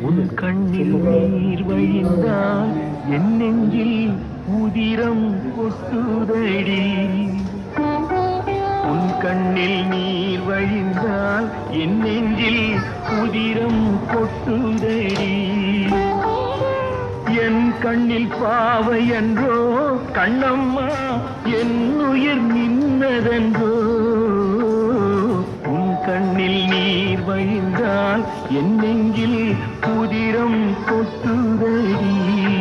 உன் கண்ணில் நீர் வழிந்தால் என் நெஞ்சில் உதிரம் கொட்டுதடி. உன் கண்ணில் நீர் வழிந்தால் என் நெஞ்சில் உதிரம் கொட்டுதடி. என் கண்ணில் பாவை என்றோ கண்ணம்மா என் உயிர் நின்னதென்றோ. உன் கண்ணில் நீர் வழிந்தால் என் நெஞ்சில் உதிரம் கொட்டுதடி.